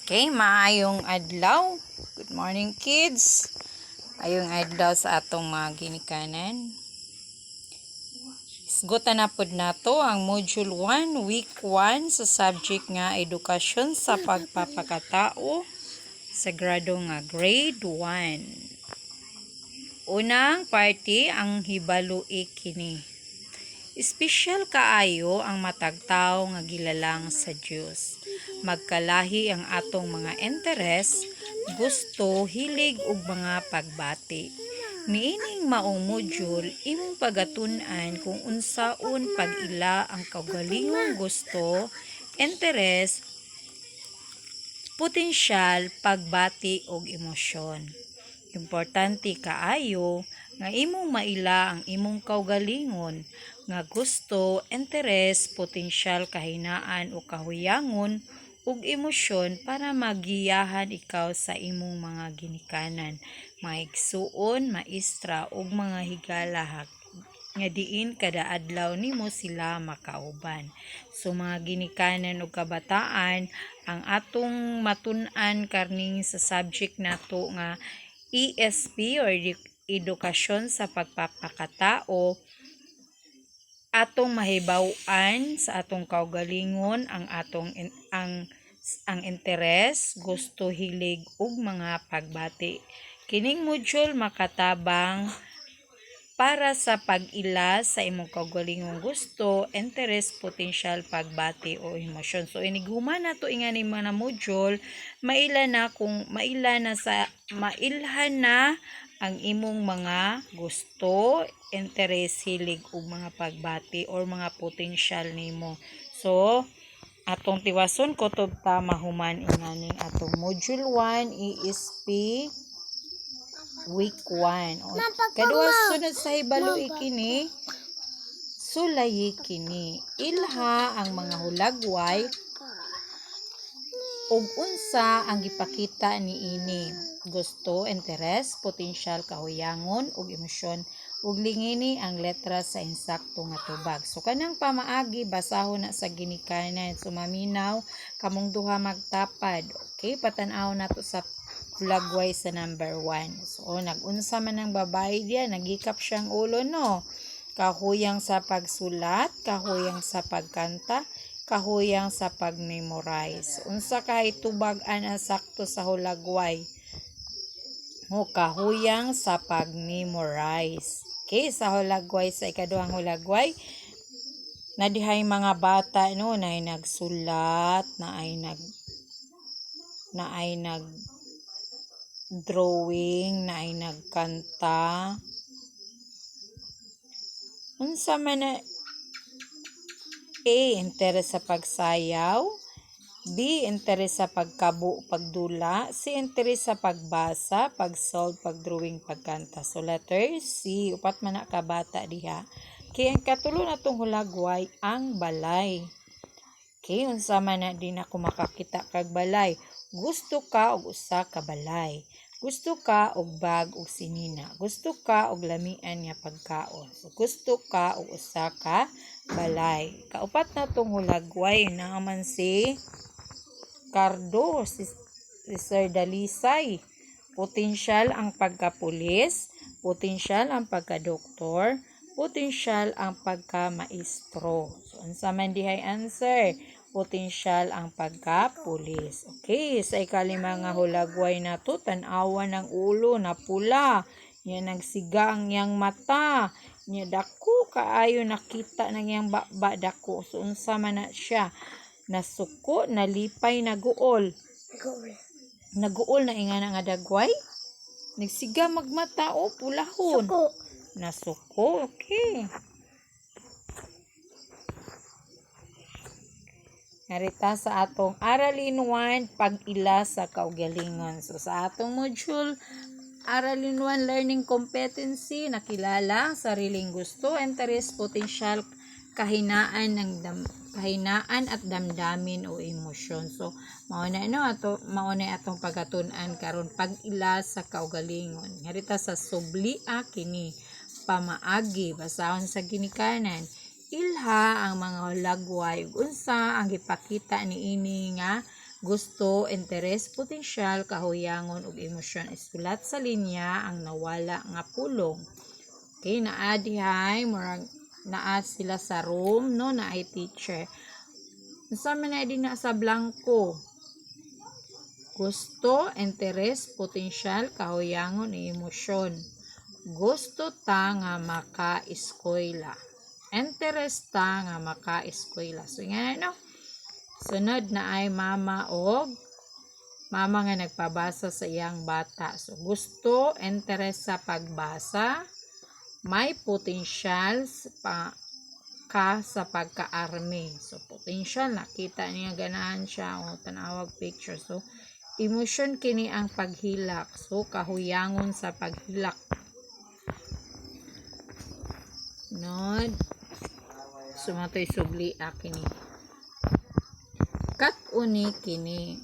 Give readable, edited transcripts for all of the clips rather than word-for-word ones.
Okay, maayong adlaw. Good morning, kids. Ayong adlaw sa atong mga ginikanan. Isgutan na pod nato ang Module 1, Week 1 sa subject nga Edukasyon sa Pagpapakatao sa grado nga Grade 1. Unang party ang hibalui kini. Espesyal kaayo ang matag tawo nga gilalang sa Dios. Magkalahi ang atong mga interes, gusto, hilig ug mga pagbati. Niining maong module imong pagatun-an kung unsaon pag-ila ang kaugalingong gusto, interes, potensyal, pagbati ug emosyon. Importante kaayo nga imong maila ang imong kaugalingon nga gusto, interes, potensyal, kahinaan o kahuyangon ug emosyon para magiyahan ikaw sa imong mga ginikanan, mga igsuon, maestra ug mga higala nga diin kada adlaw nimo sila makauban. So mga ginikanan ug kabataan, ang atong matun-an karning sa subject nato nga ESP or Edukasyon sa Pagpapakatao, atong mahibaw-an sa atong kaugalingon ang ang interes, gusto, hilig ug mga pagbati. Kining module makatabang para sa pag-ila sa imong kaugalingong gusto, interes, potensyal, pagbati o emosyon. So inighuman nato ingani mga module, mailhan na ang imong mga gusto, interes, hilig ug mga pagbati or mga potensyal nimo. So atong tiwason kutob ta mahuman inganing atong module 1 ESP Week 1. Kadua sunod sa hibalui kini, sulayi kini. Ilha ang mga hulagway ug unsa ang gipakita niini. Gusto, interes, potensyal, kahuyangon ug emosyon ug lingini ang letra sa insakto nga tubag. So kanang pamaagi basahon na sa ginikanan. So maminaw kamong duha magtapad. Okay, patanaw nato sa hulagway sa number 1. So nagunsa man ang babae diya, nagikap siyang ulo no. Kahuyang sa pagsulat, kahuyang sa pagkanta, kahuyang sa pag-memorize. Unsa kay tubag-an ang sakto sa hulagway? O kahuyang sa pag-memorize. Okay, sa hulagway, sa ikaduhang hulagway, na dihay mga bata no, na ay nagsulat, na ay nag drawing, na ay nagkanta. Unsa man na A, interes sa pagsayaw, B, interes sa pagdula, C, interes sa pagbasa, pag-solve, pagdrawing, pagkanta. So letter C, upat man na ka bata diha. Kaya ang katulo na tong hulagway ang balay. Okay, unsa man na din ako makakita kag balay. Gusto ka og usa ka balay. Gusto ka og bag og sinina. Gusto ka og lamian nga pagkaon. So, gusto ka og usa ka balay. Kaupat na tong hulagway naman si Cardo, si Sir Dalisay. Potensyal ang pagkapulis, potensyal ang pagkadoktor, potensyal ang pagkamaestro. So, unsa man dihay answer? Potensyal ang pagkapulis. Okay, sa ikalima nga hulagway na to, tan-awan ng ulo na pula. Nya nagsiga ang iyang mata. Nya dako kaayo nakita ng iyang baba dako. So unsa man na siya? Nasuko, nalipay, naguol. Naguol na ingana nga dagway. Nagsiga magmata o pulahon. Nasuko, okay. Narita sa atong Aralin 1, pag-ila sa kaugalingon. So sa atong module, Aralin 1, Learning Competency, nakilala, sariling gusto, interes, potensyal, kahinaan at damdamin o emosyon. So mauna atong pagatun-an karon pag-ila sa kaugalingon. Narita sa sublia kini, pamaagi, basahon sa ginikanan. Ilha ang mga hulagway ug unsa ang gipakita niini nga gusto, interes, potensyal, kahuyangon ug emosyon. Isulat sa linya ang nawala nga pulong. Okay, naa dihay murag naa sila sa room, no, na ay teacher. Unsa man na din na sa blanco? Gusto, interes, potensyal, kahuyangon, emosyon. Gusto ta nga maka-eskwela. Interes ta nga maka-eskwela. So nga no. Sunod na ay mama nga nagpabasa sa iyang bata. So gusto, interes sa pagbasa, may potensyal sa pagka-army. So potential, nakita niya ganahan siya o tanawag picture. So emosyon kini ang paghilak. So kahuyangon sa paghilak. Nod. Sumatoy subli kini. Kat-uni kini.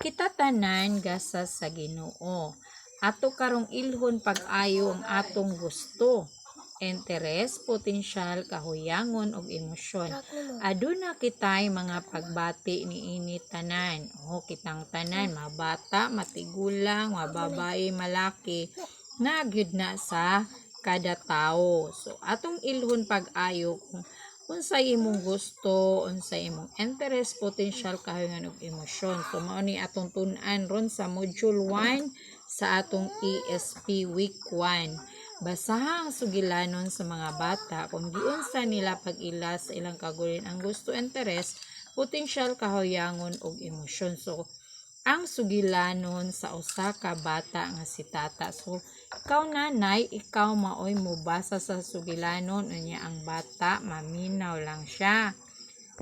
Kita tanan gasa sa Ginoo. Ato karong ilhon pag-ayo ang atong gusto, interes, potensyal, kahuyangon ug emosyon. Aduna kitay mga pagbati niini tanan. Kitang tanan mabata, matigulang, mababae, malaki, nagyud na sa kada tawo. So atong ilhon pag-ayo kung unsay imong gusto, unsay imong interest, potential, kahuyangan ug emosyon. So mao ni atong tun-an ron sa module 1 sa atong ESP week 1. Basaha ang sugilanon sa mga bata kung giunsa nila pag-ila sa ilang kagulin ang gusto, interest, potential, kahuyangan ug emosyon. So ang sugilanon sa usa ka bata nga si tata. So ikaw nanay, ikaw maoy mubasa sa sugilanon unya ang bata maminaw lang siya.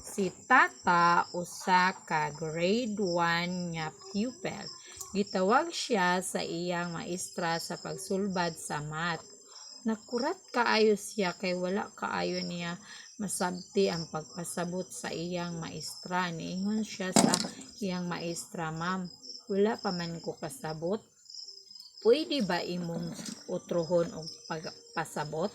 Si tata usa ka grade 1 nga pupil. Gitawag siya sa iyang maestra sa pagsulbad sa math. Nakurat kaayo siya kay wala kaayo niya masabti ang pagpasabot sa iyang maestra. Niingon siya sa iyang maestra, ma'am, wala pa man ko kasabot. Pwede ba imong utrohon og pagpasabot?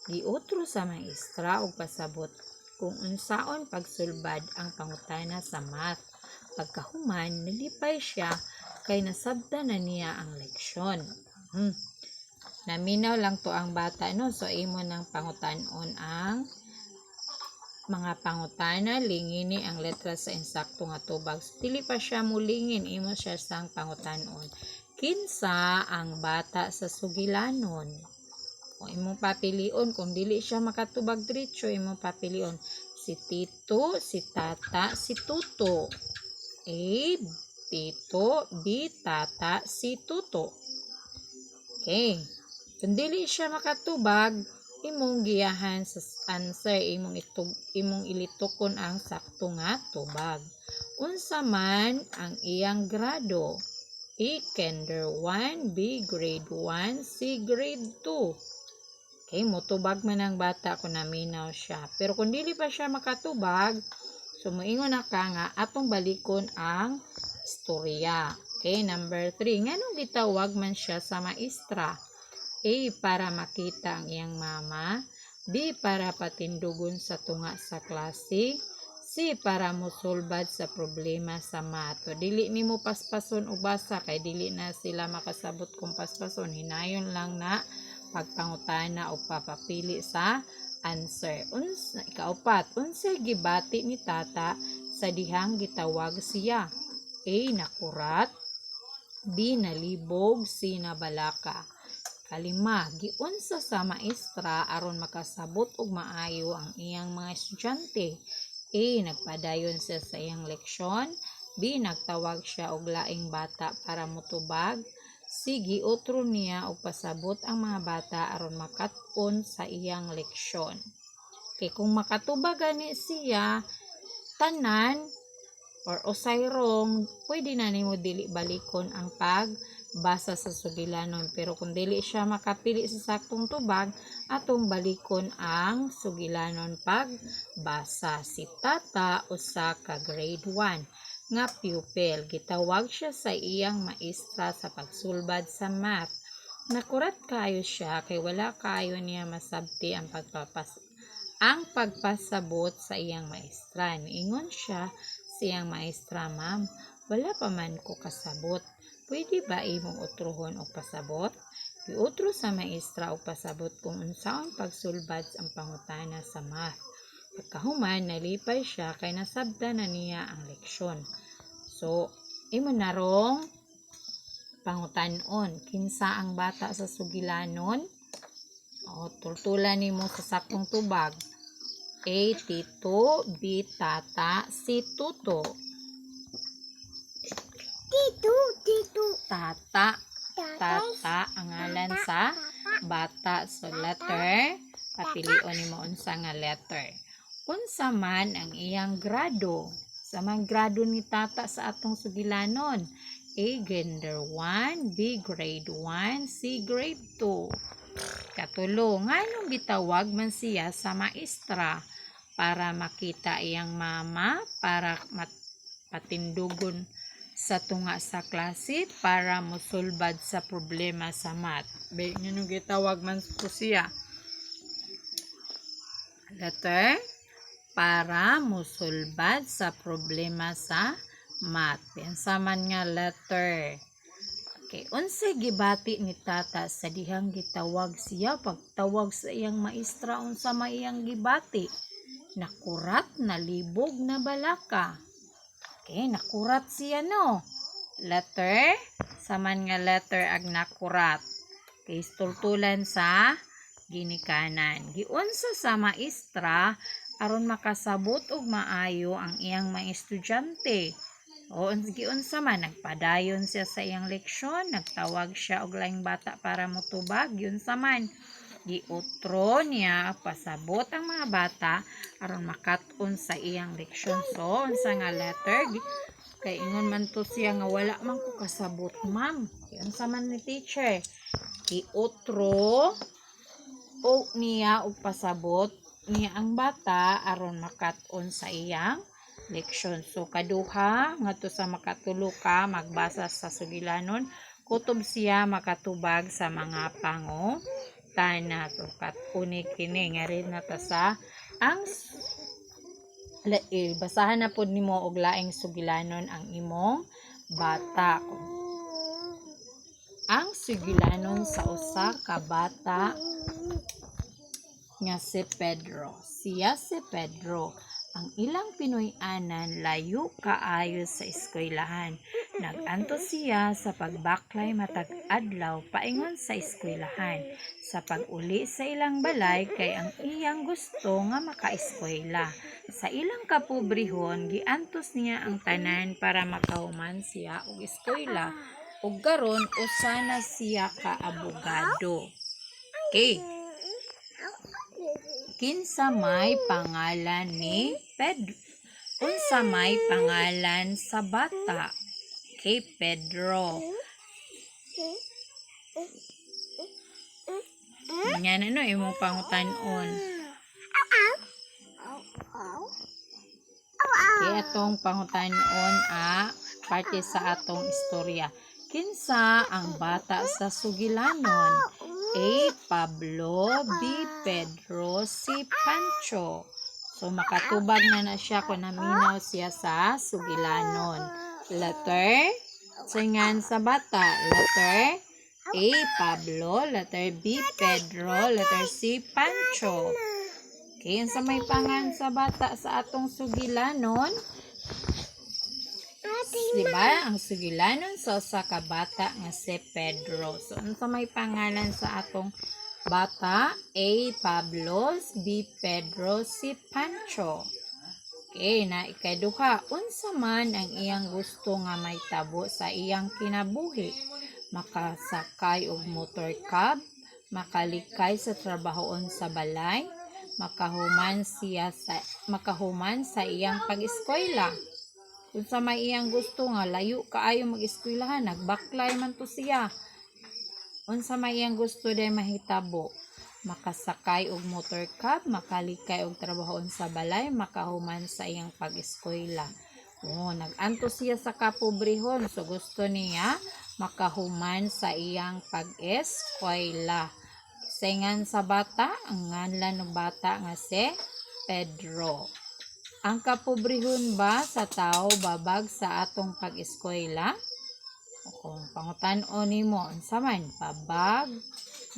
Giutro sa maestra og pasabot kung unsaon pagsulbad ang pangutana sa math. Pagkahuman, nalipay siya kay nasabtan na niya ang leksyon. Naminaw lang to ang bata, no? So imo nang pangutanon ang mga pangutana, lingini ang letra sa insakto nga tubag. So, dili pa siya mulingin, imo siya sang pangutanon. Kinsa ang bata sa sugilanon? O imong papilion kung dili siya makatubag diretso, imong papilion si tito, si tata, si tuto. A, tito, B, tata, si tuto. Okay. Kung dili siya makatubag, imong giyahan sa answer, imong ilitukon ang sakto nga tubag. Unsa man ang iyang grado? A, kinder 1, B, grade 1, C, grade 2. Okay, motubag man ang bata kung naminaw siya. Pero kung dili pa siya makatubag, so moingon na ka nga atong balikon ang istorya. Okay, number 3. Nganong gitawag man siya sa maestra? A, para makita ang iyang mama. B, para patindugon sa tunga sa klase. C, para mosulbad sa problema sa math. So, dili nimo paspason o basa kay dili na sila makasabot kung paspason. Hinayon lang na pagpangutana o papapili sa answer. Ikaapat, unsay gibati ni tata sa dihang gitawag siya? A, nakurat. B, nalibog. C, nabalaka. Kalima, giunsa sa maestra aron makasabot og maayo ang iyang mga estudyante. A, nagpadayon siya sa iyang leksyon. B, nagtawag siya og laing bata para motubag. C, giutro niya og pasabot ang mga bata aron makat-on sa iyang leksyon. Kay kung makatubag gani siya tanan or usayrong, pwede na nimo dili balikon ang pagbasa sa sugilanon. Pero kung dili siya makapili sa saktong tubag, atong balikon ang sugilanon pagbasa. Si tata usa ka grade 1 nga pupil. Gitawag siya sa iyang maestra sa pagsulbad sa math. Nakurat kaayo siya kay wala kaayo niya masabti ang ang pagpasabot sa iyang maestra. Niingon siya siyang maestra, "Ma'am, wala pa man ko kasabot. Pwede ba imong utrohon og pasabot?" Giutro sa maestra og pasabot kung unsaon pagsulbad ang pangutana sa math. Pagkahuman, nalipay siya kay nasabtan na niya ang leksyon. So, imo narong pangutanon, kinsa ang bata sa sugilanon? O, tultulan nimo sa sakong tubag. A. Tito. B. Tata. C. Tuto. Tito. Tata. Tata ang ngalan sa bata. So, letter. Papilion nimo unsa nga letter. Unsa man ang iyang grado? Sa man grado ni tata sa atong sugilanon? A. Grade 1. B. Grade 1. C. Grade 2. Katulo, nganong gitawag man siya sa maestra? Para makita iyang mama, para patindugon sa tunga sa klase, para mosulbad sa problema sa math. Nganong gitawag man po siya? Letter, para mosulbad sa problema sa math. Pensa man nga letter. Okay, unsay gibati ni tata sa dihang gitawag siya pagtawag sa iyang maestra, unsa may iyang gibati? Nakurat, nalibog, na balaka. Okay, nakurat siya no. Letter, saman nga letter ag nakurat. Okay, tultulan sa ginikanan. Giunsa sa maestra aron makasabot og maayo ang iyang mga estudyante. O giunsa man, nagpadayon siya sa iyang leksyon, nagtawag siya og laing bata para motubag, yun saman. Giutro niya pasabot ang mga bata aron makat-on sa iyang leksyon. So, unsa nga letter? Kay ingon man to siya nga wala man ko kasabot, ma'am. Yun saman ni teacher. Giutro o niya og pasabot niya ang bata aron makat-on sa iyang leksyon. So, kaduha, ngadto sa makatulo ka, magbasa sa sugilanon, kutob siya makatubag sa mga pangutana. So, katuni kini, nga rin na ta sa, basahan na po nimo og laing sugilanon ang imong bata. Ang sugilanon sa usa ka bata nga si Pedro. Siya si Pedro. Ang ilang Pinoy-anan layo kaayo sa eskwelahan. Naganto siya sa pagbaklay matag adlaw paingon sa eskwelahan. Sa pag-uli sa ilang balay kay ang iyang gusto nga makaeskwela. Sa ilang kapobrehon, giantos niya ang tanan para makahuman siya og eskwela. Ug karon usa na siya ka abogado. Okay. Kinsa may pangalan ni Pedro? Unsa may pangalan sa bata? Kay Pedro. Yan ano imong pangutanon. Okay, atong pangutanon parte sa atong istorya. Kinsa ang bata sa sugilanon? A. Pablo. B. Pedro. C. Pancho. So, makatubag na siya kung naminaw siya sa sugilanon. Letter, singan sa bata. Letter A. Pablo. Letter B. Pedro. Letter C. Pancho. Okay, sa may pangan sa bata sa atong sugilanon. Diba? Ang sugilanon sa usa ka bata nga si Pedro. So, sa may pangalan sa atong bata? A. Pablo. B. Pedro. C. Pancho. Okay, na ikaduha. Unsa man ang iyang gusto nga may tabo sa iyang kinabuhi? Makasakay og motorcab, makalikay sa trabahoon sa balay, makahuman sa iyang pag-eskwela. Kung sa may iyang gusto nga layo kaayo mag-eskwelahan, nagbaklay man to siya. Unsa may iyang gusto day mahitabo? Makasakay og motorcab, makalikay og trabahoon sa balay, makahuman sa iyang pag-eskwela. Nag-anto siya sa kapobrehon, so gusto niya makahuman sa iyang pag-eskwela. Saingan sa bata, ang nganlan ng bata nga si Pedro. Ang kapobrehon ba sa tao babag sa atong pag-eskwela? O kung pangutan-o nimo, unsa man, babag,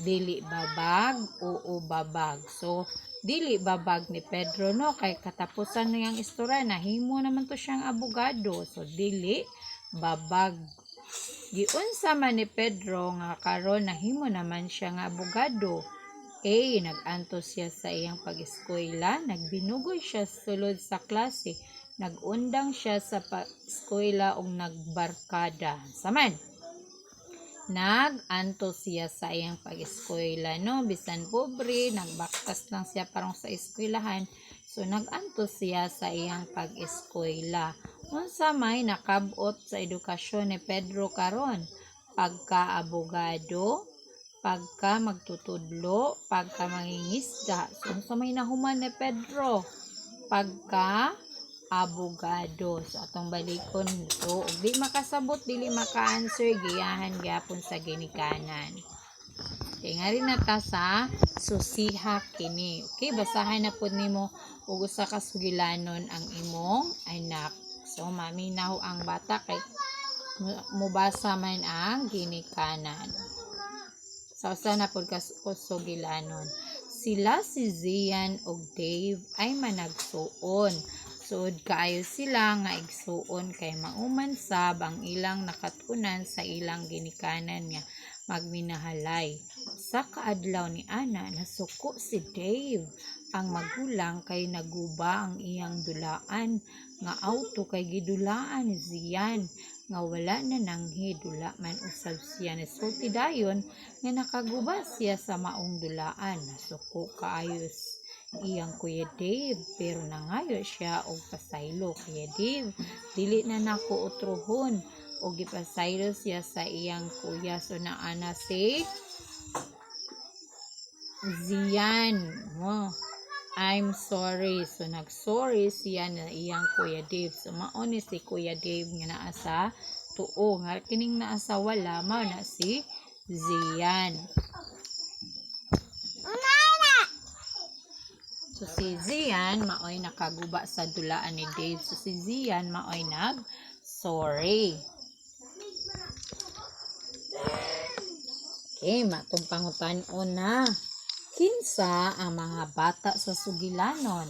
dili babag, oo babag. So, dili babag ni Pedro, no? Kay katapusan na yung istorya, nahimo naman to siyang abogado. So, dili babag. Giunsa man ni Pedro nga karon nahimo naman siya nga abogado. A. Nag-antos siya sa iyang pag-eskwela, nagbinugoy siya sulod sa klase, nagundang siya sa eskwela ug nagbarkada. Saman, nag-antos siya sa iyang pag-eskwela, no? Bisan pobre, nagbaktas lang siya parang sa eskwelahan. So, nag-antos siya sa iyang pag-eskwela. Unsa may nakabot sa edukasyon ni Pedro karon? Pagka-abogado, pagka magtutudlo, pagka mangingisda. So, unsa may nahuman ni Pedro? Pagka-abogado. So, atong balikon ito. Ug di makasabot, dili maka-answer, giyahan gyapon sa ginikanan. Okay, nga rin na ta sa susiha kini. Okay, basahan na po nimo ug usa ka sugilanon ang imong anak. So, maminaw ang bata kay mubasa man ang ginikanan. Sa usa na pod ka sugilanon. Sila si Zian ug Dave ay managsuon. Suod kaayo sila nga igsuon kay mauman sab ang ilang nakatunan sa ilang ginikanan nga magminahalay. Sa kaadlaw ni Ana, nasuko si Dave. Ang magulang kay naguba ang iyang dulaan nga auto kay gidulaan ni Zian nga wala na nanghi dula man usab siya ni sulti dayon nga nakaguba siya sa maong dulaan. Nasuko kaayos iyang Kuya Dave pero nangayo siya og pasaylo. Kuya Dave, dili na nako utrohon og gipasaylo siya sa iyang kuya. So naana si Zian. I'm sorry. So nagsorry siya na iyang Kuya Dave. So mao ni si Kuya Dave nga naa sa tuo, nga kining naa sa wala mao na si Zian. So si Zian maoy nakaguba sa dulaan ni Dave. So si Zian maoy sorry. Okay, matong pangutan-on na. Kinsa ang mga bata sa sugilanon?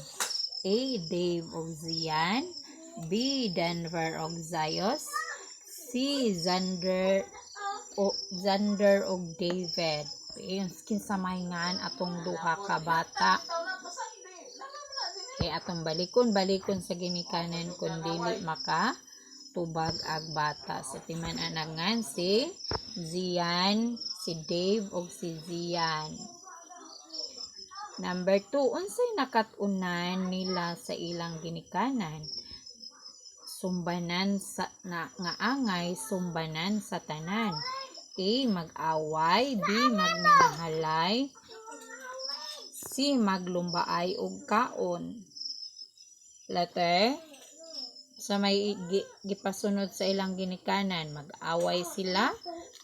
A. Dave ug Zian, B. Denver ug Zayos, C. Xander ug David. Kinsa mahingan atong duha ka bata? Kay atong balikon sa ginikanan kun dili maka tubag ag bata. So timan anangan si Zian, si Dave ug si Zian. Number 2, unsay nakatunan nila sa ilang ginikanan? Sumbanan sa nga angay, sumbanan sa tanan. A. Mag-away, B. magminahalay, C. maglumbaay og kaon. Letter sa may gipasunod sa ilang ginikanan, mag-away sila,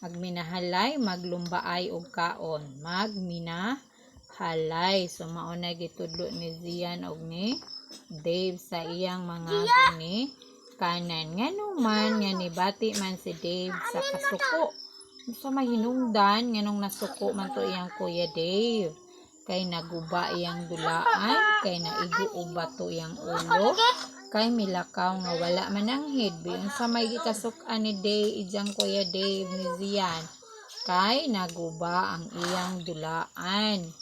magminahalay, maglumbaay og kaon. Magminahalay. So mauna gitudlo ni Zian og ni Dave sa iyang mga ginikanan. Nganuman nga nibati man si Dave sa kasuko. So mahinungdan nganong nasuko man to iyang Kuya Dave. Kay naguba iyang dulaan, kay naigo og bato iyang ulo, kay milakaw nga wala man ang hidbi. Unsa may gikasuk-an ni Dave ijang Kuya Dave ni Zian? Kay naguba ang iyang dulaan.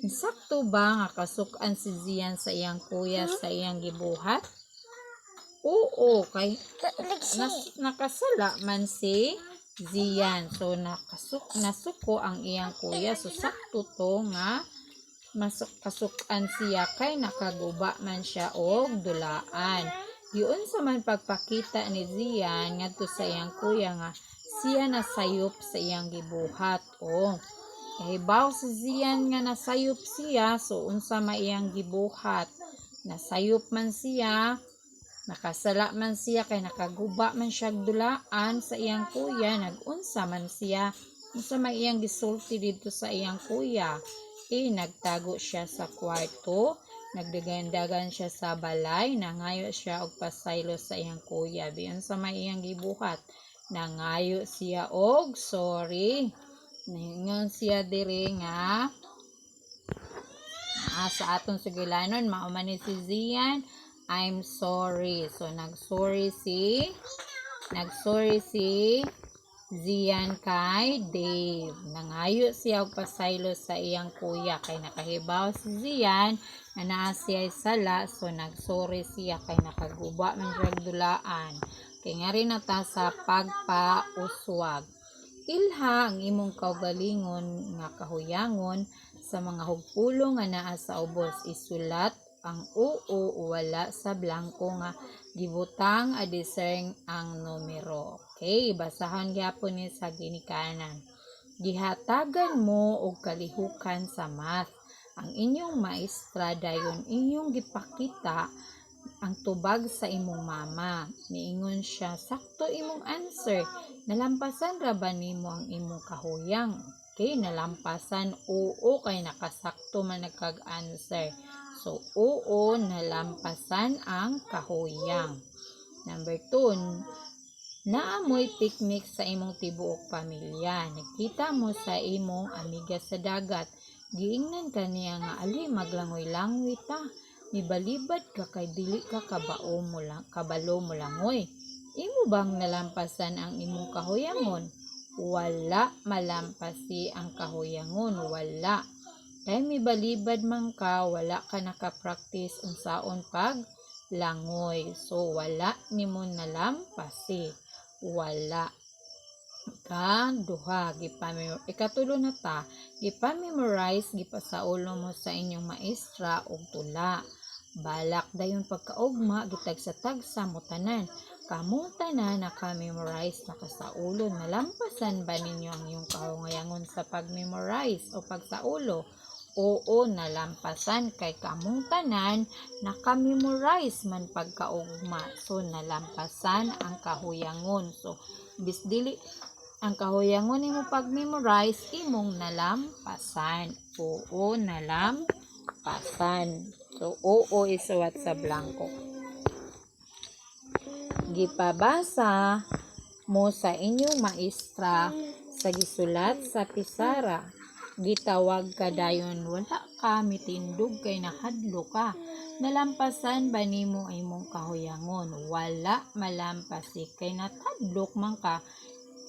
Insakto ba nga kasuk-an si Zian sa iyang kuya sa iyang gibuhat? Oo, kay nakasala man si Zian. So nasuko ang iyang kuya. So sakto to nga kasuk-an siya kay nakaguba man siya og dulaan. Yun sa man pagpakita ni Zian ngadto sa iyang kuya nga siya nasayop sa iyang gibuhat. Kahibaw si Zian nga nasayop siya, so unsa maiyang gibuhat? Nasayop man siya, nakasala man siya, kay nakaguba man siya dulaan sa iyang kuya, nagunsa man siya? Unsa may iyang gisulti dito sa iyang kuya? A. Nagtago siya sa kwarto. Nagdagan-dagan siya sa balay. Nangayo siya og pasaylo sa iyang kuya. B. Unsa may iyang gibuhat? Nangayo siya og sorry. Ningon siya diri nga sa aton sugilanon mauman ni si Zian, I'm sorry. So nagsorry si Zian kay Dave. Nangayo siya og pasaylo sa iyang kuya kay nakahibaw si Zian na naa siya sala, so nagsorry siya kay nakaguba man drag dulaan. Kay nga rin nata sa pagpauswag. Ilha ang imong kaugalingon nga kahuyangon sa mga hugpulong nga naa sa ubos. Isulat ang oo wala sa blanko nga gibutang adiseng ang numero. Okay, basahan gyapon ni sa ginikanan. Gihatagan mo og kalihukan sa math. Ang inyong maestra dayon inyong gipakita ang tubag sa imong mama. Niingon siya, sakto imong answer. Nalampasan ra ba nimo ang imong kahuyang? Okay, nalampasan, oo, kay nakasakto man nagkag-answer. So, oo, nalampasan ang kahuyang. Number 2, naamoy picnic sa imong tibuok pamilya. Nagkita mo sa imong amiga sa dagat. Giingnan ka niya nga, ali, maglangoy-langoy ta. Nibalibad ka kay dili ka kabalo mo langoy. Imo bang nalampasan ang imong kahuyangon? Wala malampasi ang kahuyangon, wala. Kay mibalibad man ka, wala ka nakapractice unsaon pag langoy. So wala nimo nalampasi. Wala. Duha, ikatulo na ta, gipamemorize gipasaulo mo sa inyong maestra og tula. Balak dayon pagkaugma gitag sa tagsa mo tanan. Kamong tanan naka-memorize nakasaulo. Nalampasan ba ninyo ang iyong kahungayangon sa pag-memorize o pagsaulo? Oo, nalampasan kay kamong tanan naka-memorize man pagkaugma. So nalampasan ang kahuyangon. So bisdili ang kahuyangon nimo pag-memorize imong nalampasan. Oo, nalampasan. So, oo isuwat sa blanco. Gipabasa mo sa inyong maestra sa gisulat sa pisara. Gitawag ka dayon, wala ka mitindog kay nahadlo ka. Nalampasan ba nimo imong kahuyangon? Wala malampasi kay natadlok man ka.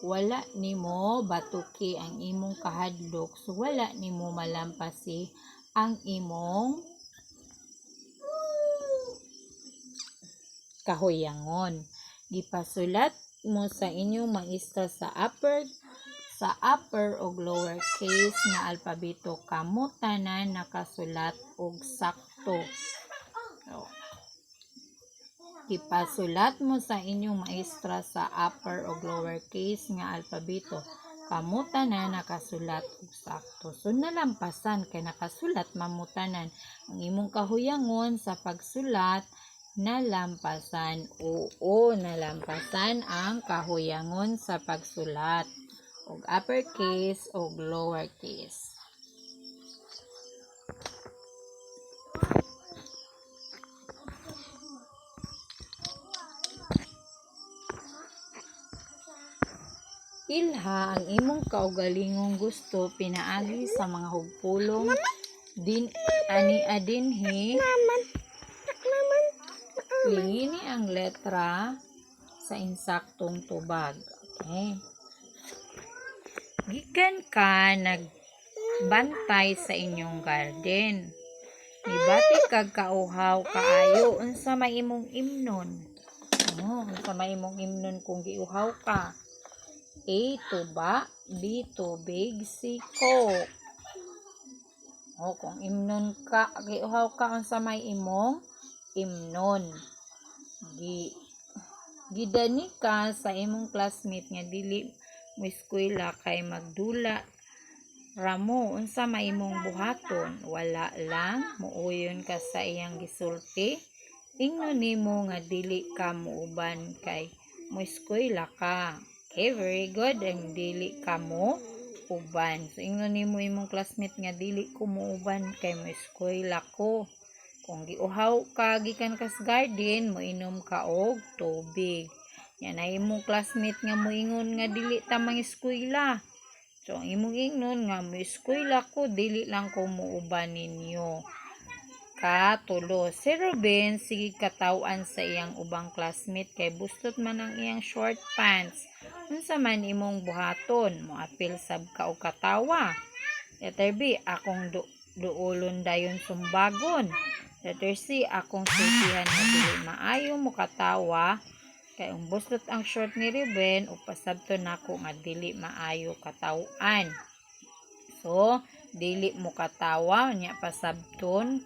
Wala nimo batuki ang imong kahadlok. So, wala nimo malampasi ang imong kahuyangon. Gipasulat mo sa inyong maestra sa upper og lower case nga alpabeto. Kamo tanan nakasulat og sakto. So, gipasulat mo sa inyong maestra sa upper og lower case nga alpabeto. Kamo tanan nakasulat og sakto. So nalampasan kay nakasulat mamutanan ang imong kahuyangon sa pagsulat. Nalampasan. Oo, nalampasan ang kahuyangon sa pagsulat. Og uppercase og lowercase. Ilha ang imong kaugalingong gusto pinaagi sa mga hugpulong adinhi. Lingini ang letra sa insaktong tubag. Okay. Gikan ka nagbantay sa inyong garden. Nibati kag kauhaw kaayo. Unsa may imong imnon? Unsa may imong imnon kung giuhaw ka? A. Tuba. B. Tubig. C. Coke. Kung imnon ka, giuhaw ka, unsa may imong imnon? Gidani ka sa imong classmate nga dili mo eskwela kay magdula ramo. Unsa may imong buhaton? Wala lang, muuyon ka sa iyang gisulti. Ingnon nimo nga dili ka muuban kay mo eskwela ka. Okay, very good. Ang dili ka mo uban. So ingnon nimo imong classmate nga dili ko muuban kay mo eskwela ko. Kung giuhaw ka gikan kas garden, moinom ka og tubig. Yan ay imong classmate nga moingon nga dili ta mangiskwela. So ang imong ingnon nga mo eskwela ko dili lang ko muuban ninyo. Katulo, si Ruben sige katawan sa iyang ubang classmate kay bustot man ang iyang short pants. Unsa man imong buhaton, moapil sab ka og katawa. Letter B, akong duolon dayon sumbagon. Letter C, akong sultihan nga dili maayo mo katawa. Kay ang bustot ang short ni Ruben ug pasabton nako nga dili maayo katawan. So, dili mo katawa nya pasabton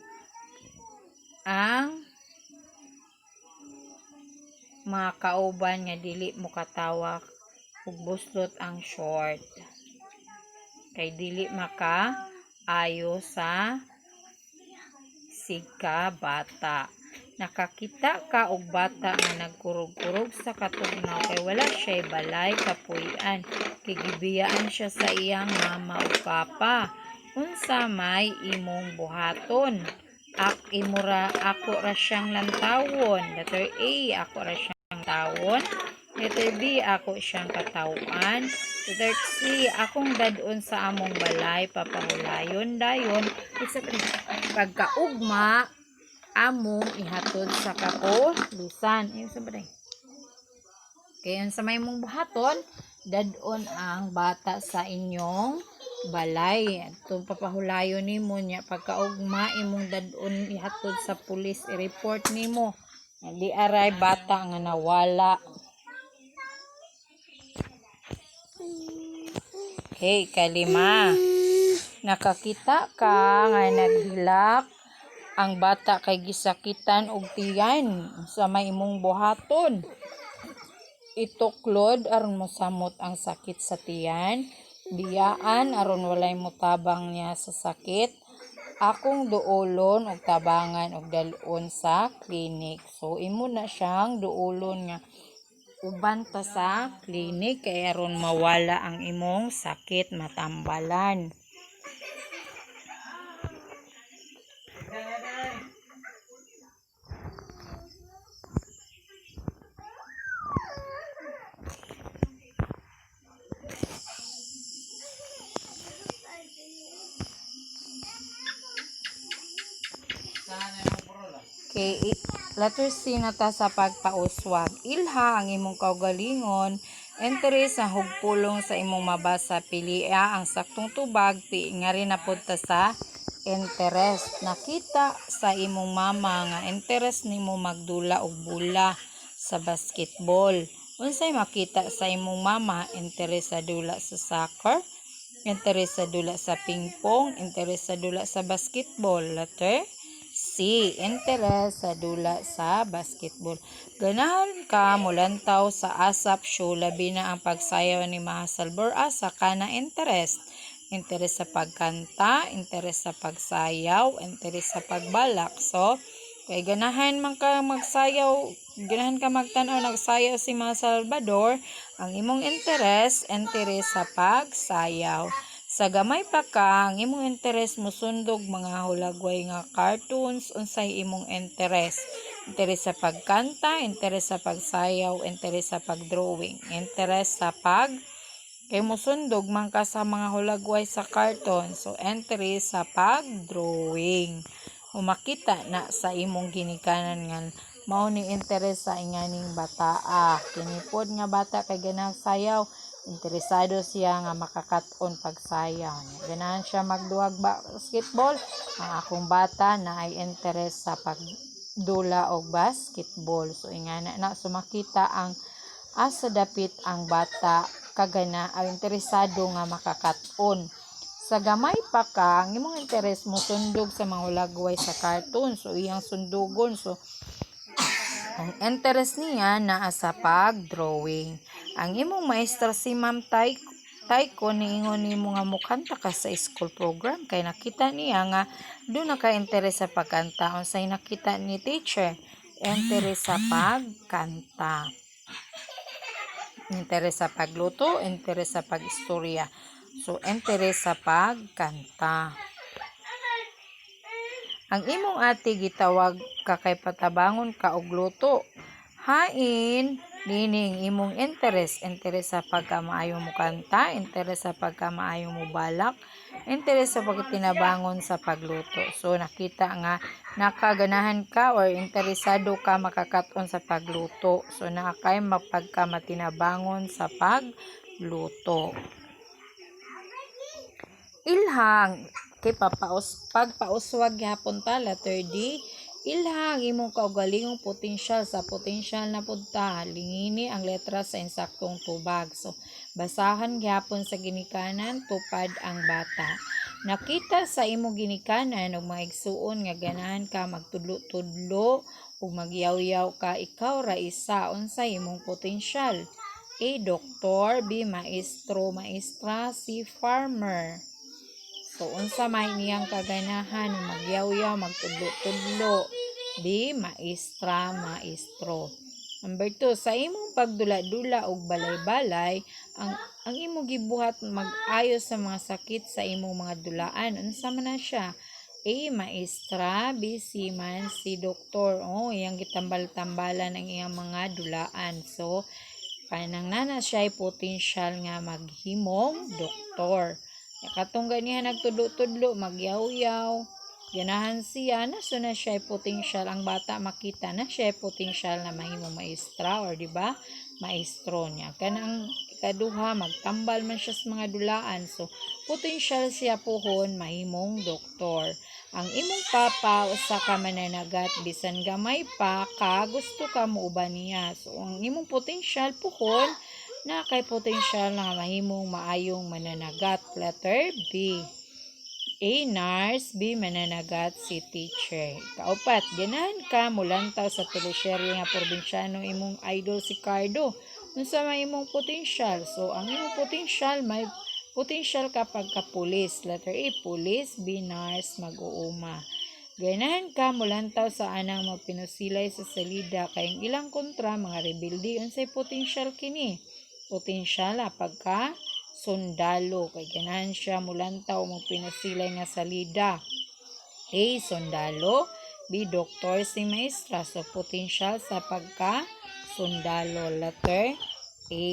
ang mga kauban nga dili mo katawa ug bustot ang short kay dili maka ayo sa sigka bata. Nakakita ka og bata nga nagkurog-kurog sa katugnaw kay wala siya balay kapuy-an kay gibiyaan siya sa iyang mama ug papa. Unsa may imong buhaton? Ako ra siyang lantawon. Letter A, ako ra siyang tawon. Letter B, ako siyang katawan. Letter C, akong dadon sa among balay papahulayon dayon. Pagkaugma among ihatod sa kapulisan. Kaya sa may mong buhaton, dadon ang bata sa inyong balay. Itong papahulayon nimo nya pagkaugma imong dadon ihatod sa pulis i-report nimo. Di aray bata nga nawala. Okay, kalima. Nakakita ka nga naghilak ang bata kay gisakitan og tiyan sa may imong buhaton. Ituklod aron mosamot ang sakit sa tiyan. Biyaan aron walay motabang niya sa sakit. Akong duolon og tabangan og dalon sa klinik. So imo na siyang duolon nga uban ta sa klinik kay aron mawala ang imong sakit matambalan. Okay, letter C na ta sa pagpauswag. Ilha ang imong kaugalingon, entere sa hugpulong sa imong mabasa, pilia ang saktong tubag, nga rin napunta sa interest. Nakita sa imong mama nga interest nimo magdula og bula sa basketball. Unsay makita sa imong mama? Interest sa dula sa soccer, interest sa dula sa pingpong, interest sa dula sa basketball. Letter C, interest sa dula sa basketball. Ganahan ka mulantaw sa ASAP show, labi na ang pagsayaw ni Mahasalbor asa ka na interest. Interest sa pagkanta, interest sa pagsayaw, interest sa pagbalak. So, kay ganahan man ka magsayaw, ganahan ka magtanaw nagsayaw si Mga Salvador, ang imong interest sa pagsayaw. Sa gamay pa ka, ang imong interest mo sundog mga hulagway nga cartoons, unsay imong interest. Interest sa pagkanta, interest sa pagsayaw, interest sa pagdrawing, interest sa kay mo sundog man ka sa mga hulagway sa cartoon. So, interest sa pagdrawing. Umakita na sa imong ginikanan nga mao ni interest sa inganing bataa. Kinipod nga bata kay ganang sayaw, interesado siya nga makakaton pagsayaw. Ganahan siya magduwag basketball. Ang akong bata na ay interest sa pagdula og basketball. So ingana na sumakita ang asa dapit ang bata kagana ang interesado nga makakaton. Sa gamay pa ka, ang imong interest mo sundog sa mga hulagway sa cartoon. So iyang sundugon. So ang interest niya naa sa pag-drawing. Ang imong maestra si Ma'am Taiko niingon nimo nga mukanta ka sa school program kay nakita niya nga do na ka interest sa pagkanta. Unsay nakita ni teacher? Interest sa pagkanta. Interest sa pagluto, interest sa pagistorya. So interes sa pagkanta. Ang imong ate gitawag ka kay patabangon ka og luto. Hain dining imong interes sa pagkamaayo mo kanta, interes sa pagkamaayo mo balak, interes sa pagtinabangon sa pagluto. So nakita nga nakaganahan ka or interesado ka makakaton sa pagluto. So nakakay mapagkamatinabangon sa pagluto. Ilhang kay pagpauswag gyapon ta letter D. Ilhang imong kaugalingong potensyal sa potensyal na pudta. Lingini ang letra sa insaktong tubag. So basahan gyapon sa ginikanan tupad ang bata. Nakita sa imong ginikanan og mga igsuon nga ganahan ka magtudlo-tudlo ug magyaw-yaw ka, ikaw ra isa unsay imong potensyal. A. Doktor, B. Maestro, maestra, C. Farmer. So, unsa may niyang kaganahan magyaw-yaw, magtudlo-tudlo. B. Maestra, maestro. Number 2, sa imong pagdula-dula og balay-balay, ang imong gibuhat mag-ayos sa mga sakit sa imong mga dulaan. Unsa man na siya? A. Maestra, B. Seaman, C. Doktor. Oh, iyang gitambal-tambalan ang iyang mga dulaan. So, kanang nana siya ay potensyal nga maghimong doktor. Katong ganihan nagtudlo-tudlo, magyaw-yaw, ganahan siya, naso na siya ay potensyal, ang bata makita na siya ay potensyal na mahimong maestra or diba, maestro niya. Kanang ikaduha, magtambal man siya sa mga dulaan, so potensyal siya pohon mahimong doktor. Ang imong papa, usa ka mananagat, bisan gamay pa, ka gusto ka muuban niya. So ang imong potensyal pohon, na kay potensyal nga mahimong maayong mananagat. Letter B. A. Nurse, B. Mananagat, C. Teacher. Kaupat, ganahan ka mulantaw sa teleserye nga probinsyano imong idol si Cardo. Unsa may imong potensyal? So ang imong potensyal may potensyal ka pagka-pulis. Letter A. Pulis, B. Nurse, mag-uuma. Ganahan ka mulantaw sa anang magpinusilay sa salida kayong ilang kontra mga rebelde. Unsay potensyal kini? Potensyal pagka sundalo kay ganahan siya mulantaw mo pinasilay nga salida. A. Sundalo, B. Doktor, si maestra. So potensyal sa pagka sundalo. Letter A.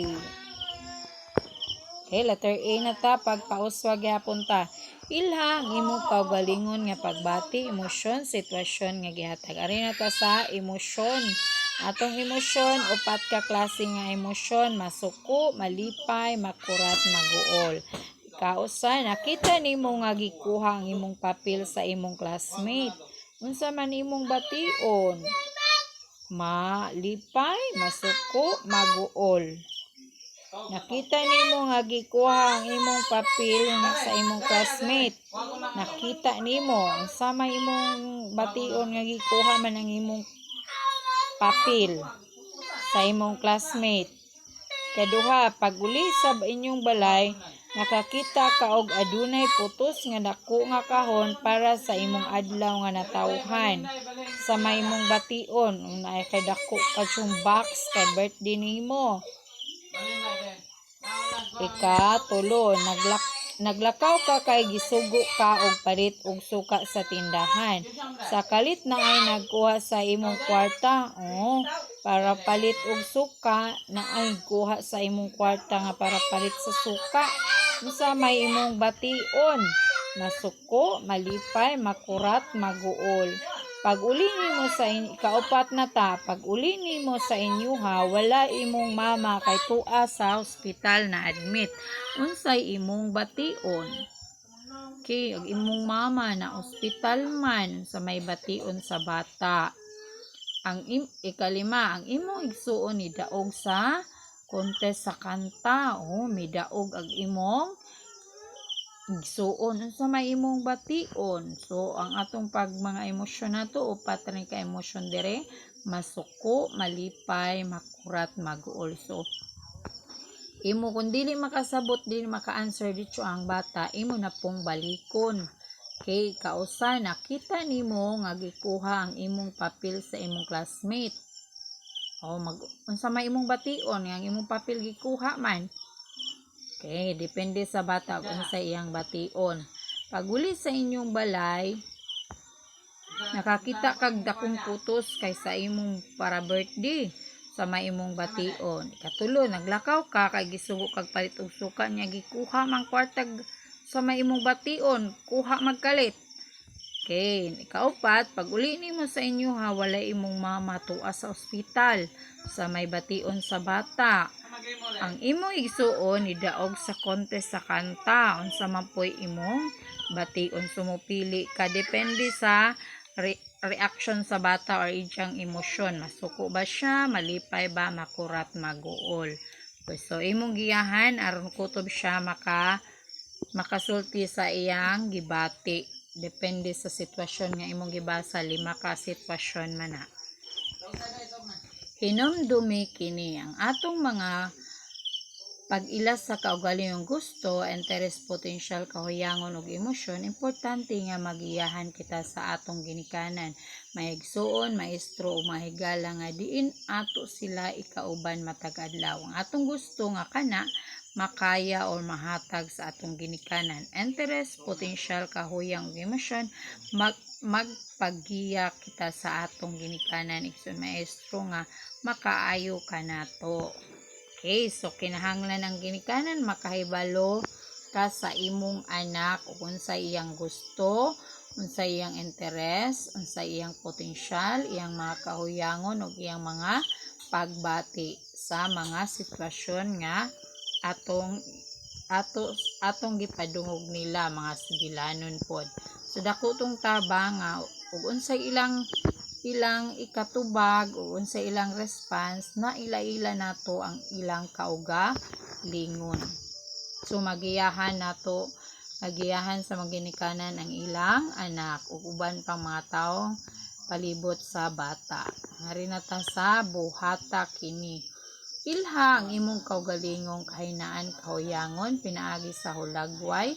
Okay, letter A na ta, pagpauswag yapon ta. Ilhang imong kaugalingon nga pagbati, emosyon, sitwasyon nga gihatag. Ari na ta sa emosyon. Atong emosyon, upat ka klase nga emosyon, masuko, malipay, makurat, maguol. Kausa, nakita nimo nga gikuha ang imong papel sa imong classmate. Unsa man imong bation? Malipay, masuko, maguol. Nakita nimo nga gikuha ang imong papel sa imong classmate. Nakita nimo, unsa may imong bation nga gikuha man ang imong papel sa imong classmate. Kaduha, pag uli sa inyong balay, nakakita ka og adunay putos nga dako nga kahon para sa imong adlaw nga natawhan. Sa may imong bation, unay kay dako kay box kay birthday nimo. Ikatulo, naglakaw ka kay gisugo ka og palit og suka sa tindahan. Sa kalit na ay nagkuha sa imong kwarta. Para palit og suka na ay kuha sa imong kwarta nga para palit sa suka. Unsa may imong bation? Masuko, malipay, makurat, maguol. Pag uli nimo sa kaupat na ta, pag uli nimo sa inyuha, wala imong mama kay tua sa hospital na admit. Unsay imong bation? Okay, ang imong mama na hospital man sa may bation sa bata. Ang ikalima, ang imong igsuon ni daog sa contest sa kanta. May daog ang imong igsuon. Unsa may imong bation? So ang atong pag mga emosyon nato upat rin ka emosyon dire, masuko, malipay, makurat, maguol. So imo kung dili makasabot, dili maka-answer dito ang bata, imo na pong balikon. Okay, kausa nakita nimo nga gikuha ang imong papel sa imong classmate. Unsa may imong bation nga imong papel gikuha man. Okay, depende sa bata kung sa iyang bation. Pag uli sa inyong balay, nakakita kag dakong putos kay sa imong para birthday sa may imong bation. Ikatulo, naglakaw ka kay gisugo kag palit og suka niya gikuha mang kwartag sa may imong bation, kuha magkalit. Okay, ikaupat, pag uli nimo sa inyo ha, wala imong mama tuwa sa ospital sa may bation sa bata. Ang imong igsuon idaog sa contest sa kanta unsa man poy imong bation, sumupili ka depende sa reaction sa bata or iyang emosyon. Masuko ba siya, malipay ba, makurat, maguol. So imong giyahan aron kutob siya makasulti sa iyang gibati. Depende sa sitwasyon nga imong gibasa, 5 ka sitwasyon man na. Hinumdumi kini ang atong mga pag-ila sa kaugalingong gusto, interes, potential, kahuyangon ug emosyon. Importante nga magiyahan kita sa atong ginikanan. Maigsuon, maestro o mahigala nga diin ato sila ikauban matag adlaw. Ang atong gusto nga kana makaya o mahatag sa atong ginikanan. Interes, potential, kahuyang ug emosyon, magpagiya kita sa atong ginikanan. Igsoon maestro nga makaayo ka nato. Okay, so kinahanglan ang ginikanan makahibalo ka sa imong anak o unsa iyang gusto, unsa iyang interes, unsa iyang potensyal, iyang mga kahuyangon ug iyang mga pagbati sa mga sitwasyon nga atong gipadungog nila, mga sigilanon pod. So dako tong tabang nga ug unsay ilang ikatubag o unsay ilang response na ila-ila nato ang ilang kaugalingon. So magiyahan sa maginikanan ang ilang anak ug uban pang mga taong palibot sa bata. Ngari na ta sa buhata kini. Ilha ang imong kaugalingong kahinaan, kahuyangon pinaagi sa hulagway.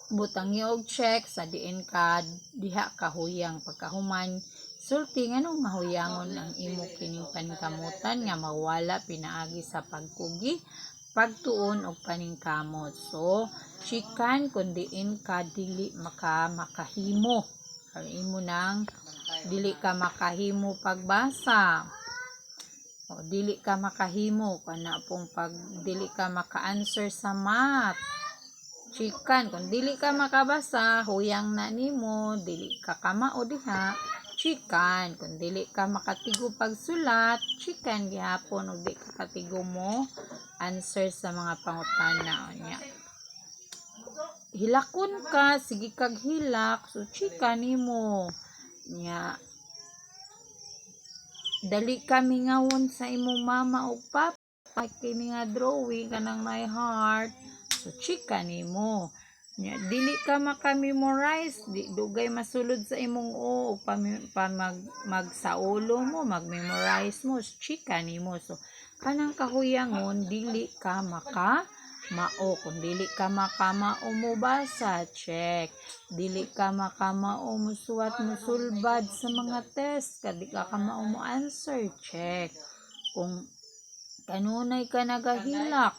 Butangi og check sa diin ka diha kahuyang pagkahuman. Sulti nganong mahuyangon ang imo kining paningkamutan nga mawala pinaagi sa pagkugi, pagtuon og paningkamot. So, chikan kun diin ka dili makahimo. Ang imo nang dili ka makahimo pagbasa. O dili ka makahimo kana pong pag dili ka maka-answer sa math. Chikan kung dili ka makabasa, huyang na nimo, dili ka kamao diha. Chikan kung dili ka makatigo pagsulat, chikan gihapon og di ka katigo mo answer sa mga pangutana niya. Hilakon ka, sige kag hilak, so chikan nimo nya. Dali ka mingawon sa imong mama o papa kini nga drawing kanang my heart, so chika nimo nya. Dili ka maka-memorize, dugay masulod sa imong o magsaulo mo, mag-memorize mo, so chika nimo. So kanang kahuyangon dili ka mao, kung dili ka makamao mo basa, check. Dili ka makamao mo suwat mo sulbad sa mga test, kadi ka kamao mo answer, check. Kung kanunay ka nagahilak,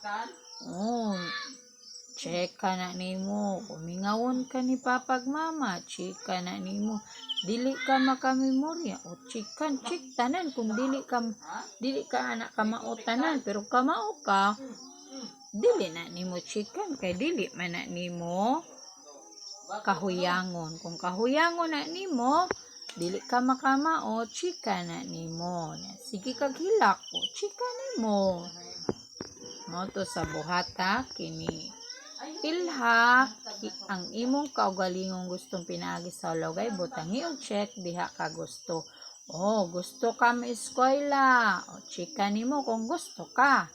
check ka na nimo. Kung mingawon ka ni papag mama, check ka na nimo. Dili ka makamemorya, o chikan, check tanan. Kung dili ka anak kamao tanan, pero kamao ka, dili na nimo chikan kay dili man na nimo kahuyangon. Kung kahuyangon na nimo, dili ka makamao, chika na nimo. Sige kag hilak po, chika nimo. Moto sa buhata kini. Ilha ang imong kaugalingong gustong pinaagi sa hulagway, butangi og check diha ka gusto. Gusto ka mo eskwela, o chika nimo kung gusto ka.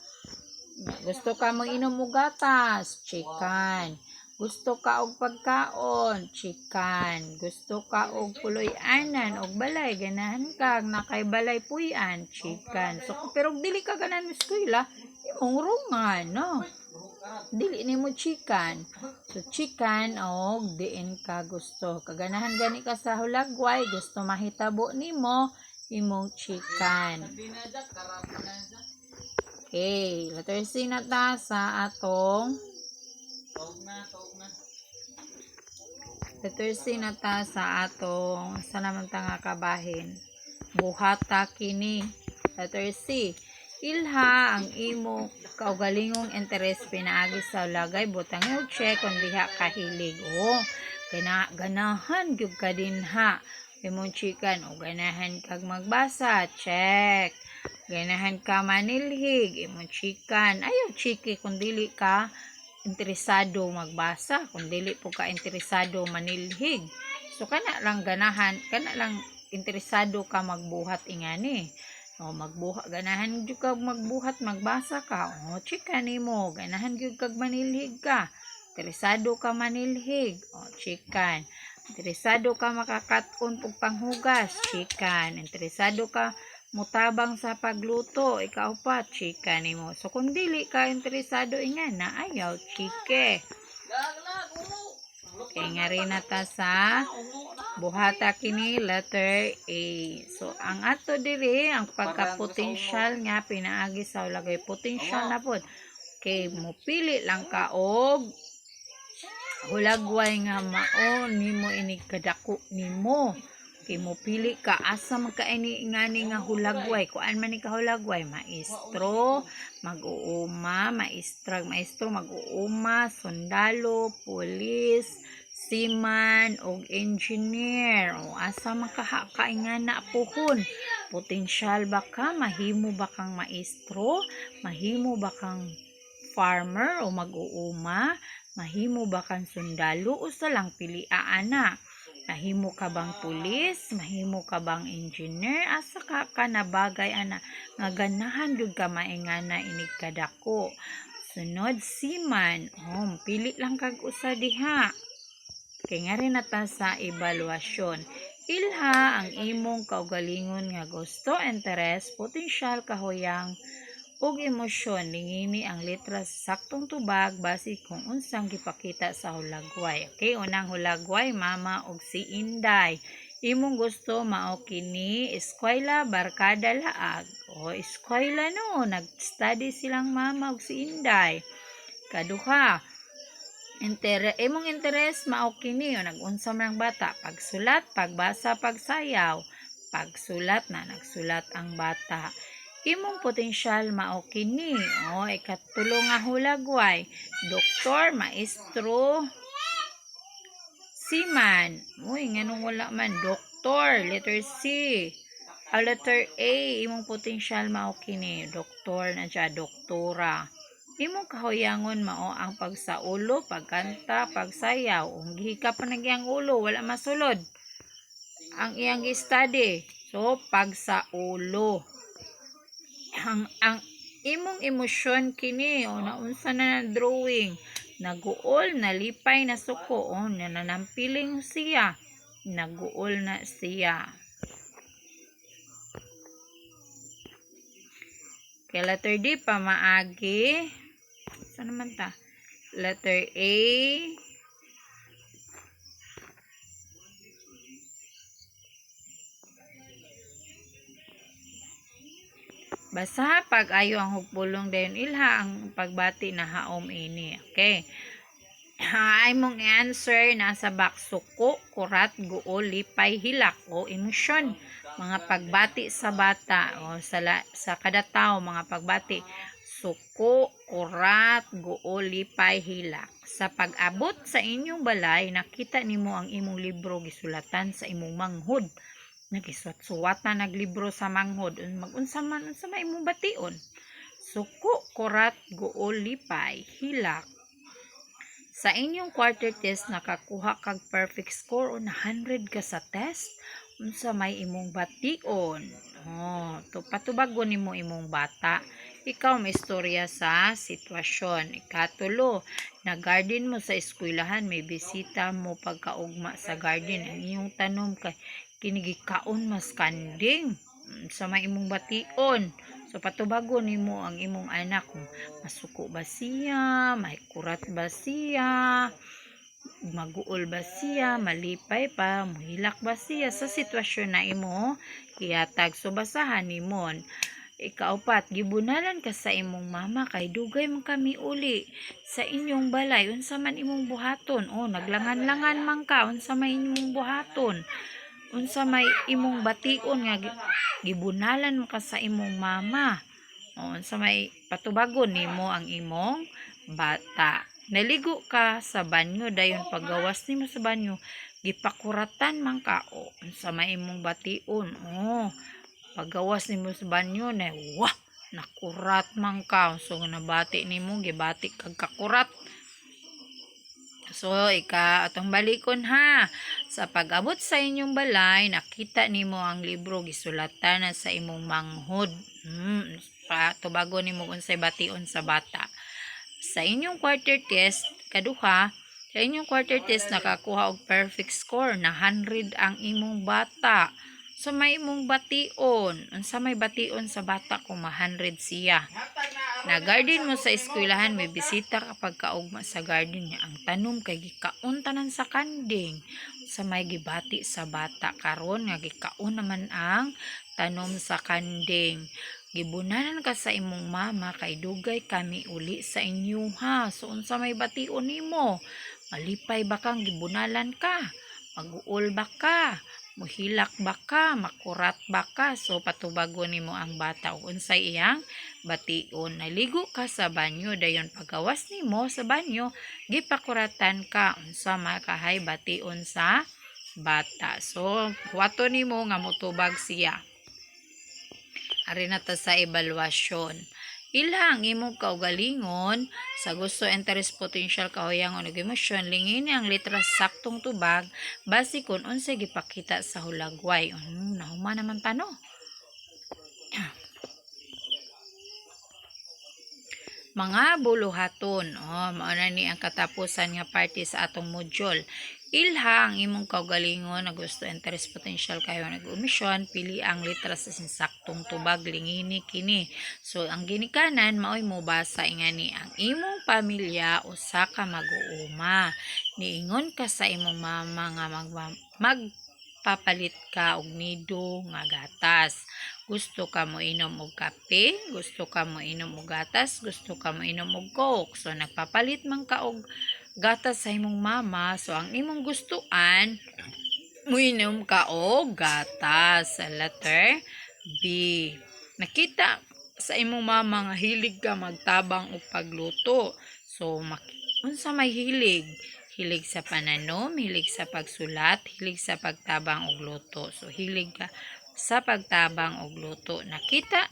Gusto ka mo inom og gatas, chikan. Gusto ka og pagkaon, chikan. Gusto ka og puloy-anan og balay, ganahan ka nakay balay puy-an, chikan. So pero dili ka ganahan mo eskwela, imong rungan, no? Dili nimo chikan. So chikan og diin ka gusto. Kaganahan gani ka sa hulagway, gusto mahitabo nimo, imong chikan. Okay, letter C na ta sa atong letter C na ta sa atong sa naman ta nga kabahin. Buhata kini. Letter C. Ilha ang imo kaugalingong interes pinaagi sa lagay butang og check kung diha kahilig. O, ganahan gyud ka dinha. Imong chikan o ganahan kag magbasa, check. Ganahan ka manilhig, imong chikan. Ayaw chiki kung dili ka interesado magbasa, kung dili po ka interesado manilhig. So kana lang ganahan, kana lang interesado ka magbuhat ingani. O ganahan gyud kag magbuhat magbasa ka. O chika nimo, ganahan gyud kag manilhig ka. Interesado ka manilhig. O chikan. Interesado ka makakaton og panghugas, chikan. Interesado ka mutabang sa pagluto, ikaupat, chika nimo. So kung dili ka interesado ingana, ayaw chike. Kay nga rin nata sa buhata kini letter A. So ang ato diri ang pagka-potential nga pinaagi sa ulagay potential na pod. Okay, mopili lang ka og hulagway nga mao nimo ini kadako nimo. Okay, mopili ka asa magkaini ingani nga hulagway. Kuan man ni ka hulagway? Maestro, mag-uuma, maestro, mag-uuma, sundalo, pulis, seaman og engineer. O asa makakaingana pohon? Potensyal ba ka? Mahimo ba kang maestro? Mahimo ba kang farmer o mag-uuma? Mahimo ba kang sundalo o salang piliaan na? Mahimo ka bang pulis? Mahimo ka bang engineer? Asa ka na bagay ana nga ganahan gyud ka maingana inig kadako. Sunod seaman. Pili lang kag usa diha. Kay nga rin nata sa evaluasyon. Ilha ang imong kaugalingon nga gusto, interes, potensyal, kahuyang, ug emosyon. Lingini ang letra sa saktong tubag base kung unsang gipakita sa hulagway. Okay, unang hulagway, mama ug si Inday. Imong gusto mao kini eskwela barkada laag. O eskwela no, nag-study silang mama ug si Inday. Kaduha, imong interes mao kini o nag-unsa man ang bata, pagsulat, pagbasa, pagsayaw. Pagsulat na nagsulat ang bata. Imong potensyal mao kini o ikatulo nga hulagway, doktor, maestro, seaman. Uy, nganong wala man doktor, letter C. Letter A, imong potensyal mao kini doktor na siya, doktora. Imong kahuyangon mao ang pagsaulo, pagkanta, pagsayaw. Ung gihika pa nagyang ulo, wala masulod ang iyang study. So pagsaulo. Ang imong emosyon kini o naunsa na drawing, naguol, nalipay na suko, o nanampiling siya, naguol na siya. Kay letter D, pamaagi. Saan naman ta? Letter A. Basa pag ayo ang hugpulong dayon ilha ang pagbati na haom ini. Okay. Ay mong answer nasa box suko, kurat, guol, lipay, hilak o emosyon. Mga pagbati sa bata o sa kada tao, mga pagbati. Suko, kurat, guol, lipay, hilak. Sa pag-abot sa inyong balay, nakita nimo ang imong libro gisulatan sa imong manghod. Nagisuwat na naglibro sa manghod. Mag-unsa man unsa may imong bation. Suko, kurat, guol, lipay, hilak. Sa inyong quarter test nakakuha kag perfect score o 100 ka sa test. Unsa may imong bation? To patubagon nimo imong bata. Ikaw may istorya sa sitwasyon. Ikatulo, na garden mo sa eskwelahan, may bisita mo pagkaugma sa garden. Ang iyong tanom kay kinigikaon mas kanding. Sa may imong bation. So patubagon nimo ang imong anak kung masuko ba siya, may kurat ba siya, maguol ba siya, malipay pa, muhilak ba siya sa sitwasyon na imo gihatag. So basahan nimon. Ikaupat, gibunalan ka sa imong mama kay dugay man kami uli sa inyong balay. Unsa man imong buhaton? O, naglangan-langan man ka. Unsa may imong buhaton? Unsa may imong bation nga gibunalan mo ka sa imong mama? O, unsa may patubagon nimo ang imong bata? Naligo ka sa banyo, dayon paggawas nimo sa banyo, gipakuratan man ka. O, unsa may imong bation? O, paggawas nimo sa banyo na wah, nakurat man ka. So nabati nimo, gibati kag kakurat. So atong balikon ha. Sa pag-abot sa inyong balay, nakita nimo ang libro gisulatan na sa imong manghod. Patubago nimo unsay bation sa bata. Sa inyong quarter test, kaduha, sa inyong quarter test nakakuha og perfect score na 100 ang imong bata. So may imong bation, unsa may bation sa bata kung 100 siya. Na garden mo sa eskwelahan, may bisita kapag kaugma sa garden niya. Ang tanom kay gikaon tanan sa kanding. Sa may gibati sa bata karon nga gikaon naman ang tanom sa kanding. Gibunalan ka sa imong mama kay dugay kami uli sa inyo ha. So unsa may bation nimo? Malipay ba kang gibunalan ka? Mag-uol ba ka? Muhilak ba ka? Makurat ba ka? So patubago nimo ang bata ug unsay iyang bation. Naligo ka sa banyo, dayon paggawas nimo sa banyo, gipakuratan ka. Unsa makahay bation sa bata. So wato nimo nga motubag siya. Ari na ta sa evaluasyon. Ilang imong kaugalingon sa gusto, interest, potential, kahuyangon ug emosyon, lingini ang litra saktong tubag base kun unsay gipakita sa hulagway. Nahuma naman tano. Mga buluhaton. Mao na ni ang katapusan nga parte sa atong module. Ilha ang imong kaugalingon na gusto, interest, potential, kayo nag-umisyon, pili ang litra sa sinsaktong tubag, lingini kini. So ang ginikanan maoy mo basa ingani ang imong pamilya usa ka mag-uuma. Niingon ka sa imong mama nga magpapalit ka og nido nga gatas. Gusto ka mo inom og kape, gusto ka mo inom og gatas, gusto ka mo inom og coke. So nagpapalit man ka og gatas sa imong mama. So ang imong gustuan, muinom ka og gatas. Sa letter B. Nakita sa imong mama nga hilig ka magtabang og pagluto. So unsa may hilig? Hilig sa pananom, hilig sa pagsulat, hilig sa pagtabang og luto. So hilig ka sa pagtabang og luto. Nakita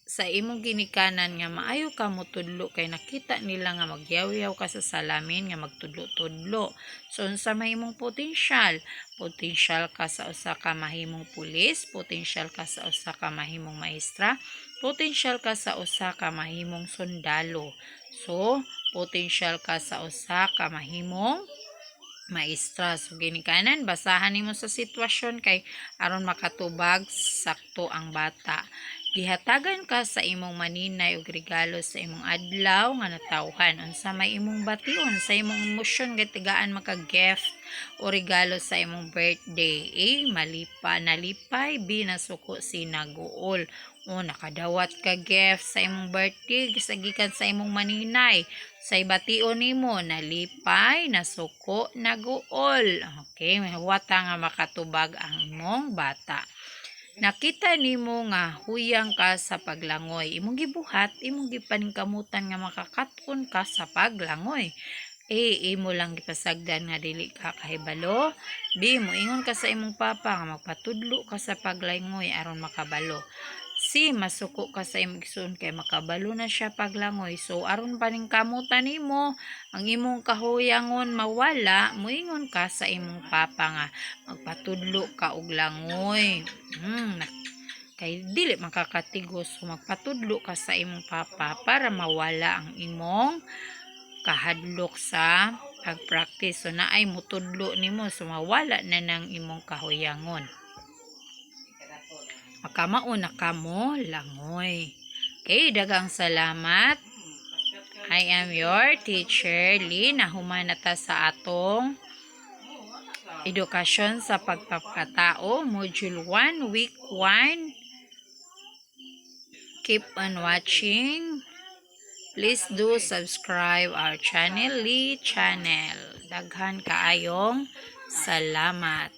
sa imong ginikanan nga maayo ka motudlo kay nakita nila nga magyaw-yaw ka sa salamin nga magtudlo-tudlo. So unsa may imong potential? Potential ka sa usa ka mahimong pulis, potential ka sa usa ka mahimong maestra, potential ka sa usa ka mahimong sundalo. So potential ka sa usa ka mahimong maestra. So ginikanan basahan nimo sa sitwasyon kay aron makatubag sakto ang bata. Gihatagan ka sa imong maninay og regalo sa imong adlaw nga natawhan. Unsa may imong bation sa imong emosyon nga tigaan maka gift o regalo sa imong birthday? A. Nalipay. B. Nasuko sinaguol. O nakadawat ka gift sa imong birthday gisagikan sa imong maninay. Sa bation nimo, nalipay, nasuko, naguol. Okay, wata nga makatubag ang imong bata. Nakita nimo nga huyang ka sa paglangoy. Imong gibuhat, imong gipaningkamutan nga makakaton ka sa paglangoy. A. Imo lang gipasagdan nga dili ka kahibalo. B. Moingon ka sa imong papa nga magpatudlo ka sa paglangoy aron makabalo. C. Masuko ka sa imong igsoon kay makabalo na siya paglangoy. So aron paningkamutan nimo ang imong kahuyangon mawala, moingon ka sa imong papa nga magpatudlo ka og langoy. Kay dili makakatigos, so magpatudlo ka sa imong papa para mawala ang imong kahadlok sa pag-practice. So naay mutudlo nimo, so mawala na ng imong kahuyangon. Makamauna ka mo langoy. Okay, daghang salamat. I am your teacher, Lee. Nahuman na ta sa atong edukasyon sa pagpapakatao, Module 1, Week 1, Keep on watching. Please do subscribe our channel, Lee Channel. Daghan kaayong salamat.